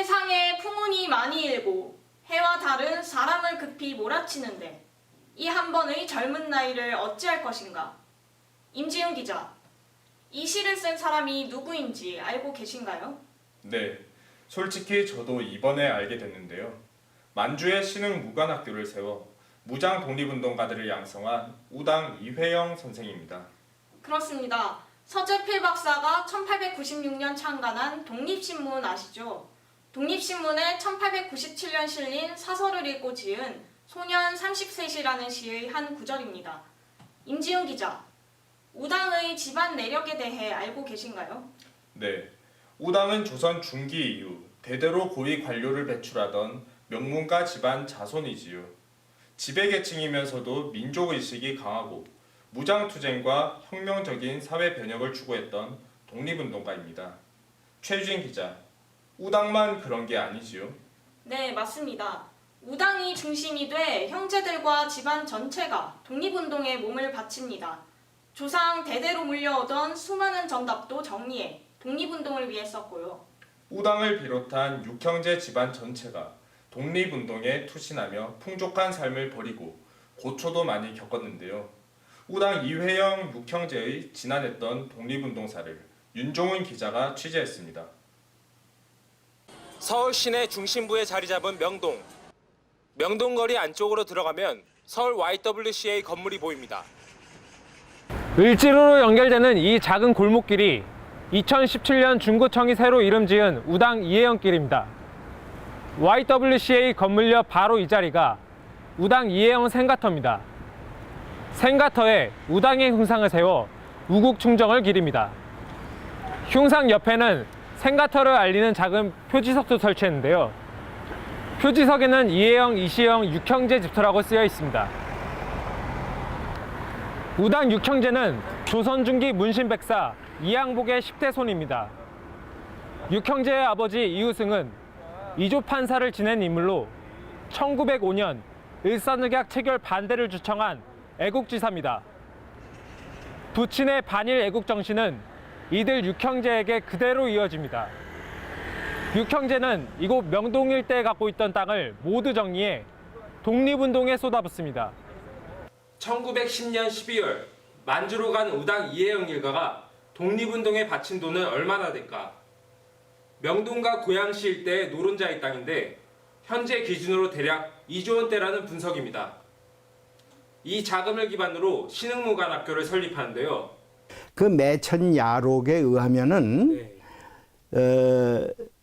세상에 풍운이 많이 일고 해와 달은 사람을 급히 몰아치는데 이 한 번의 젊은 나이를 어찌할 것인가? 임지훈 기자, 이 시를 쓴 사람이 누구인지 알고 계신가요? 네, 솔직히 저도 이번에 알게 됐는데요. 만주에 신흥 무관학교를 세워 무장 독립운동가들을 양성한 우당 이회영 선생입니다. 그렇습니다. 서재필 박사가 1896년 창간한 독립신문 아시죠? 독립신문에 1897년 실린 사설을 읽고 지은 소년 30셋이라는 시의 한 구절입니다. 임지훈 기자, 우당의 집안 내력에 대해 알고 계신가요? 네, 우당은 조선 중기 이후 대대로 고위 관료를 배출하던 명문가 집안 자손이지요. 지배계층이면서도 민족의식이 강하고 무장투쟁과 혁명적인 사회 변혁을 추구했던 독립운동가입니다. 최유진 기자, 우당만 그런 게 아니지요? 네, 맞습니다. 우당이 중심이 돼 형제들과 집안 전체가 독립운동에 몸을 바칩니다. 조상 대대로 물려오던 수많은 정답도 정리해 독립운동을 위해 썼고요. 우당을 비롯한 육형제 집안 전체가 독립운동에 투신하며 풍족한 삶을 버리고 고초도 많이 겪었는데요. 우당 이회영 육형제의 지난했던 독립운동사를 윤종훈 기자가 취재했습니다. 서울 시내 중심부에 자리 잡은 명동. 명동거리 안쪽으로 들어가면 서울 YWCA 건물이 보입니다. 을지로로 연결되는 이 작은 골목길이 2017년 중구청이 새로 이름 지은 우당 이혜영길입니다. YWCA 건물 옆 바로 이 자리가 우당 이혜영 생가터입니다. 생가터에 우당의 흉상을 세워 우국 충정을 기립니다. 흉상 옆에는 생가터를 알리는 작은 표지석도 설치했는데요. 표지석에는 이혜영, 이시영 육형제 집터라고 쓰여 있습니다. 우당 육형제는 조선 중기 문신백사 이양복의 10대 손입니다. 육형제의 아버지 이우승은 이조 판사를 지낸 인물로 1905년 일산의학 체결 반대를 주청한 애국지사입니다. 부친의 반일 애국 정신은 이들 육형제에게 그대로 이어집니다. 육형제는 이곳 명동 일대에 갖고 있던 땅을 모두 정리해 독립운동에 쏟아붓습니다. 1910년 12월 만주로 간 우당 이혜영 일가가 독립운동에 바친 돈은 얼마나 될까? 명동과 고양시 일대의 노른자의 땅인데 현재 기준으로 대략 2조 원대라는 분석입니다. 이 자금을 기반으로 신흥무관학교를 설립하는데요. 그 매천 야록에 의하면은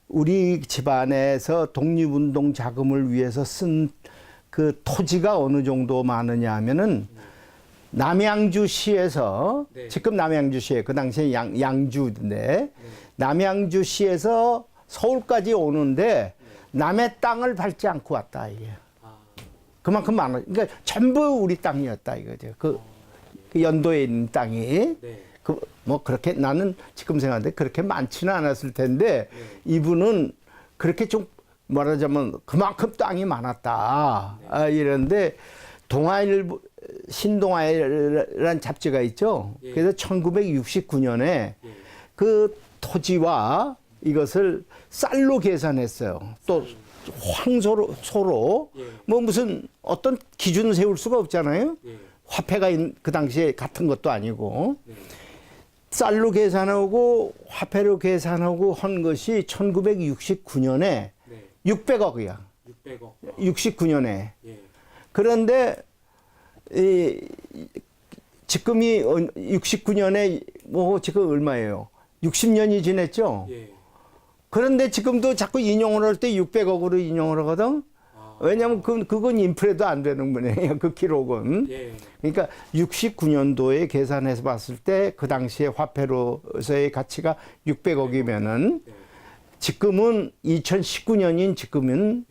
우리 집안에서 독립운동 자금을 위해서 쓴 그 토지가 어느 정도 많으냐 하면은 남양주시에서 지금 남양주시에 그 당시에 양주인데 남양주시에서 서울까지 오는데 남의 땅을 밟지 않고 왔다 이게. 그만큼 많아. 그러니까 전부 우리 땅이었다 이거죠. 그 연도에 있는 땅이. 뭐 그렇게 나는 지금 생각하는데 그렇게 많지는 않았을 텐데 이분은 그렇게 좀 말하자면 그만큼 땅이 많았다. 이런데 동아일보 신동아일이라는 잡지가 있죠. 그래서 1969년에 그 토지와 이것을 쌀로 계산했어요. 또 황소로 뭐 무슨 어떤 기준을 세울 수가 없잖아요. 화폐가 그 당시에 같은 것도 아니고 쌀로 계산하고 화폐로 계산하고 한 것이 1969년에 600억이야. 69년에. 그런데 지금이 69년에 뭐 지금 얼마예요? 60년이 지났죠? 그런데 지금도 자꾸 인용을 할 때 600억으로 인용을 하거든? 왜냐면 그건 인플레도 안 되는 거네요. 그 기록은. 그러니까 69년도에 계산해서 봤을 때 그 당시에 화폐로서의 가치가 600억이면은 지금은 2019년인 지금은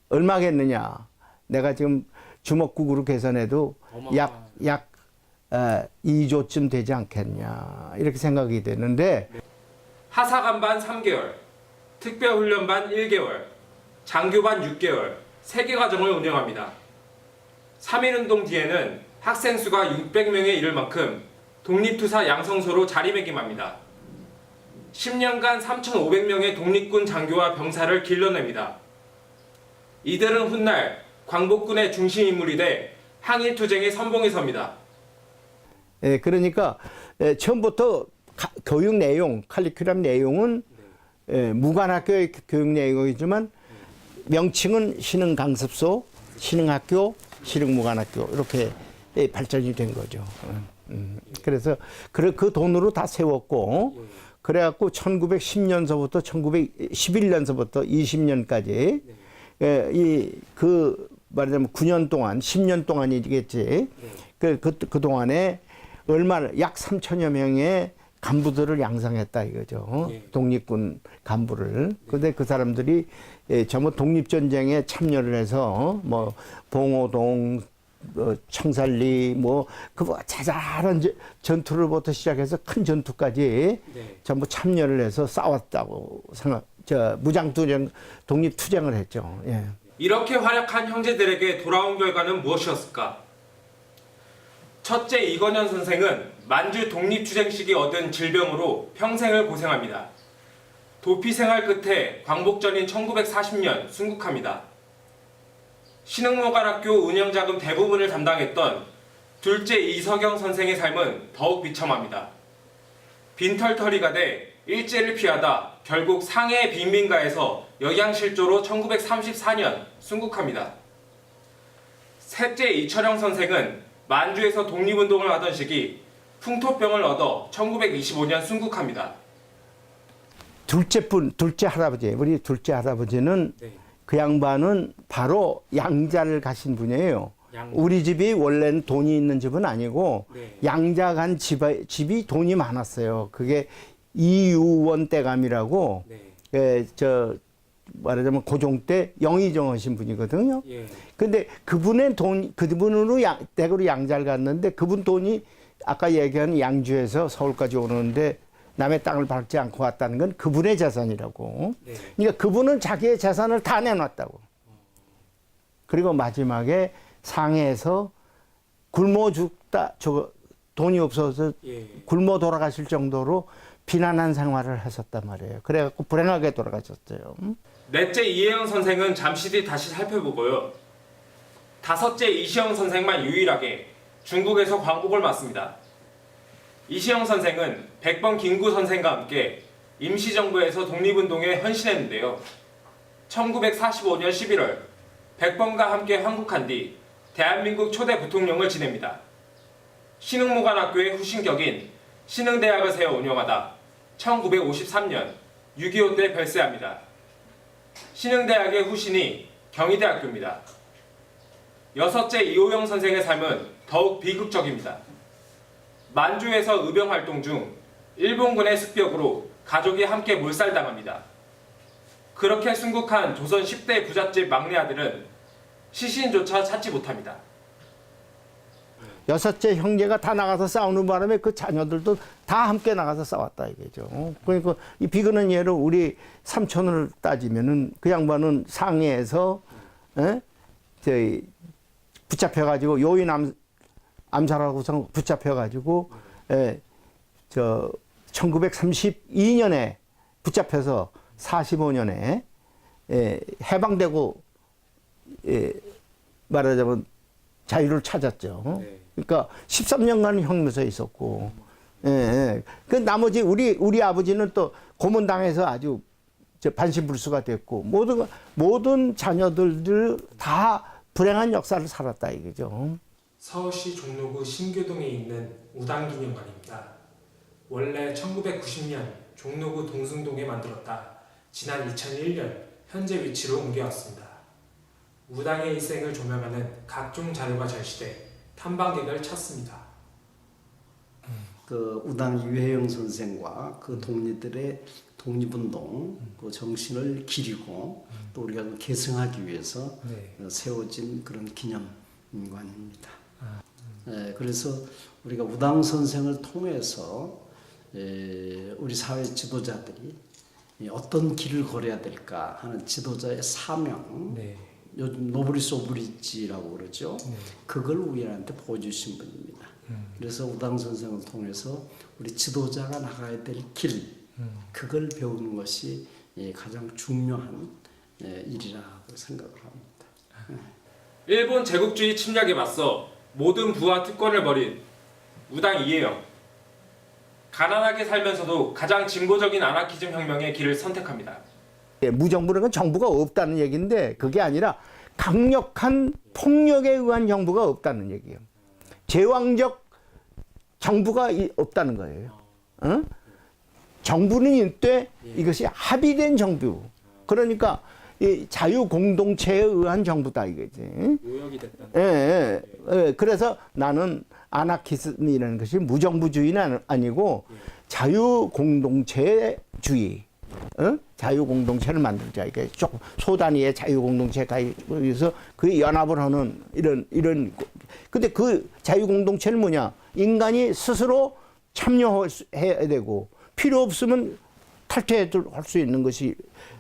얼마겠느냐. 내가 지금 주먹국으로 계산해도 약 2조쯤 되지 않겠냐. 이렇게 생각이 되는데. 하사관반 3개월, 특별훈련반 1개월, 장교반 6개월, 3개 과정을 운영합니다. 3.1운동 뒤에는 학생 수가 600명에 이를 만큼 독립투사 양성소로 자리매김합니다. 10년간 3,500명의 독립군 장교와 병사를 길러냅니다. 이들은 훗날 광복군의 중심 인물이 돼 항일투쟁의 선봉에 섭니다. 예, 그러니까 처음부터 교육 내용, 칼리큘럼 내용은 무관학교의 교육 내용이지만 명칭은 신흥강습소, 신흥학교, 신흥무관학교 이렇게 발전이 된 거죠. 그래서 그 돈으로 다 세웠고 그래갖고 1910년서부터 1911년서부터 20년까지 말하자면 9년 동안, 10년 동안이겠지. 그 동안에 약 3천여 명의 간부들을 양성했다 이거죠. 독립군 간부를. 근데 그 사람들이 전부 독립전쟁에 참여를 해서 뭐 봉오동, 청살리 그 자잘한 전투로부터 시작해서 큰 전투까지 전부 참여를 해서 싸웠다고 무장투쟁, 독립투쟁을 했죠. 예. 이렇게 활약한 형제들에게 돌아온 결과는 무엇이었을까? 첫째 이건현 선생은 만주 독립투쟁 시기 얻은 질병으로 평생을 고생합니다. 도피 생활 끝에 광복전인 1940년 순국합니다. 신흥무관학교 운영자금 대부분을 담당했던 둘째 이석영 선생의 삶은 더욱 비참합니다. 빈털터리가 돼 일제를 피하다 결국 상해 빈민가에서 영양실조로 1934년 순국합니다. 셋째 이철영 선생은 만주에서 독립운동을 하던 시기 풍토병을 얻어 1925년 순국합니다. 둘째 할아버지, 우리 둘째 할아버지는 그 양반은 바로 양자를 가신 분이에요. 우리 집이 원래는 돈이 있는 집은 아니고 양자 간 집이 돈이 많았어요. 그게 이유원 떼감이라고 말하자면 고종 때 영의정 하신 분이거든요. 근데 그분으로 댁으로 양자를 갔는데 그분 돈이 아까 얘기한 양주에서 서울까지 오는데 남의 땅을 밟지 않고 왔다는 건 그분의 재산이라고. 그러니까 그분은 자기의 재산을 다 내놨다고. 그리고 마지막에 상해에서 굶어 죽다, 돈이 없어서 굶어 돌아가실 정도로 비난한 생활을 하셨단 말이에요. 그래갖고 불행하게 돌아가셨어요. 넷째 이혜영 선생은 잠시 뒤 다시 살펴보고요. 다섯째 이시영 선생만 유일하게 중국에서 광복을 맞습니다. 이시영 선생은 백번 김구 선생과 함께 임시정부에서 독립운동에 헌신했는데요. 1945년 11월 백번과 함께 한국한 뒤 대한민국 초대 부통령을 지냅니다. 신흥무관학교의 후신격인 신흥대학을 세워 운영하다 1953년 6.25 때 별세합니다. 신흥대학의 후신이 경희대학교입니다. 여섯째 이호영 선생의 삶은 더욱 비극적입니다. 만주에서 의병 활동 중 일본군의 습격으로 가족이 함께 몰살당합니다. 그렇게 순국한 조선 10대 부잣집 막내 아들은 시신조차 찾지 못합니다. 여섯째 형제가 다 나가서 싸우는 바람에 그 자녀들도 다 함께 나가서 싸웠다 이거죠. 그러니까 이 비근한 예로 우리 삼촌을 따지면은 그 양반은 상해에서 붙잡혀가지고 요인 암살하고서 붙잡혀가지고 1932년에 붙잡혀서 45년에 해방되고 말하자면 자유를 찾았죠. 그러니까 13년간 형무소에 있었고, 그 나머지 우리 아버지는 또 고문당해서 아주 반신불수가 됐고 모든 자녀들 다 불행한 역사를 살았다 이거죠. 서울시 종로구 신교동에 있는 우당기념관입니다. 원래 1990년 종로구 동승동에 만들었다 지난 2001년 현재 위치로 옮겨왔습니다. 우당의 일생을 조명하는 각종 자료가 전시돼 탐방객을 찾습니다. 그 우당 이회영 선생과 그 동리들의 독립운동 그 정신을 기리고 또 우리가 계승하기 위해서 세워진 그런 기념관입니다. 그래서 우리가 우당 선생을 통해서 우리 사회 지도자들이 어떤 길을 걸어야 될까 하는 지도자의 사명, 요즘 노브리스 오브리지라고 그러죠. 그걸 우리한테 보여주신 분입니다. 그래서 우당 선생을 통해서 우리 지도자가 나가야 될 길, 그걸 배우는 것이 가장 중요한 일이라고 생각을 합니다. 일본 제국주의 침략에 맞서 모든 부와 특권을 벌인 우당 이해영. 가난하게 살면서도 가장 진보적인 아나키즘 혁명의 길을 선택합니다. 무정부는 건 정부가 없다는 얘기인데 그게 아니라 강력한 폭력에 의한 정부가 없다는 얘기예요. 제왕적 정부가 없다는 거예요. 어? 정부는 이때 이것이 합의된 정부. 그러니까 이 자유공동체에 의한 정부다 이거지. 요역이 됐다. 그래서 나는 아나키즘이라는 것이 무정부주의는 아니고 자유공동체주의. 자유공동체를 만들자. 이게 조금 소단위의 자유공동체가 있어서 그 연합을 하는 이런. 근데 그 자유공동체는 뭐냐? 인간이 스스로 참여해야 되고 필요 없으면 탈퇴할 수 있는 것이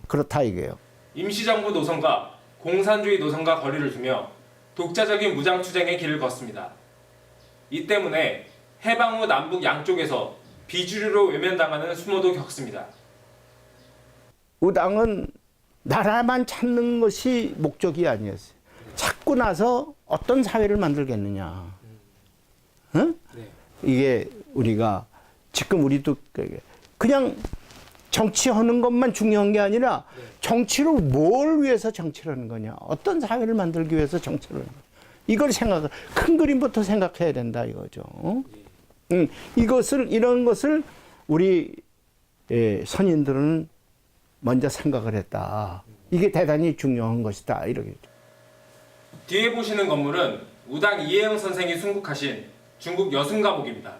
그렇다 이게요. 임시정부 노선과 공산주의 노선과 거리를 두며 독자적인 무장투쟁의 길을 걷습니다. 이 때문에 해방 후 남북 양쪽에서 비주류로 외면당하는 수모도 겪습니다. 우당은 나라만 찾는 것이 목적이 아니었어요. 찾고 나서 어떤 사회를 만들겠느냐. 응? 이게 우리가 지금 우리도 그냥 정치하는 것만 중요한 게 아니라 정치로 뭘 위해서 정치를 하는 거냐. 어떤 사회를 만들기 위해서 정치를 하는 거냐. 이걸 큰 그림부터 생각해야 된다 이거죠. 이런 것을 우리 선인들은 먼저 생각을 했다. 이게 대단히 중요한 것이다. 이렇게. 뒤에 보시는 건물은 우당 이해영 선생이 순국하신 중국 여순감옥입니다.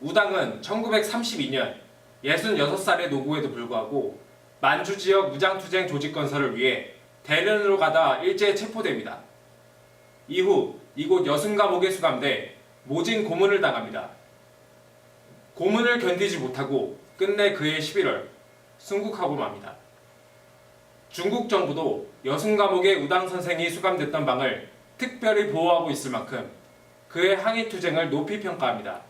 우당은 1932년 66살의 노고에도 불구하고 만주 지역 무장투쟁 조직 건설을 위해 대련으로 가다 일제에 체포됩니다. 이후 이곳 여순감옥에 수감돼 모진 고문을 당합니다. 고문을 견디지 못하고 끝내 그해 11월 순국하고 맙니다. 중국 정부도 여순감옥에 우당 선생이 수감됐던 방을 특별히 보호하고 있을 만큼 그의 항해 투쟁을 높이 평가합니다.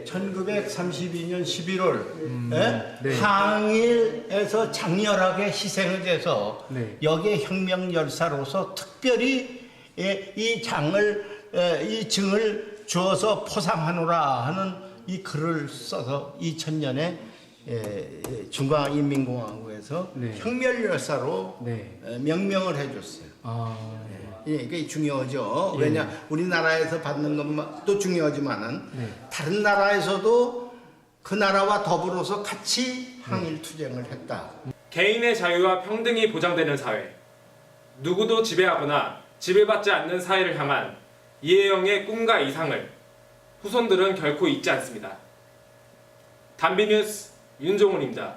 1932년 11월 항일에서 장렬하게 희생을 해서 여기에 혁명 열사로서 특별히 이 증을 주어서 포상하노라 하는 이 글을 써서 2000년에 중华인민공화국에서 혁명 열사로 명명을 해줬어요. 이게 중요하죠. 왜냐 우리나라에서 받는 것도 중요하지만은 다른 나라에서도 그 나라와 더불어서 같이 항일 투쟁을 했다. 개인의 자유와 평등이 보장되는 사회, 누구도 지배하거나 지배받지 않는 사회를 향한 이해영의 꿈과 이상을 후손들은 결코 잊지 않습니다. 단비뉴스 윤종훈입니다.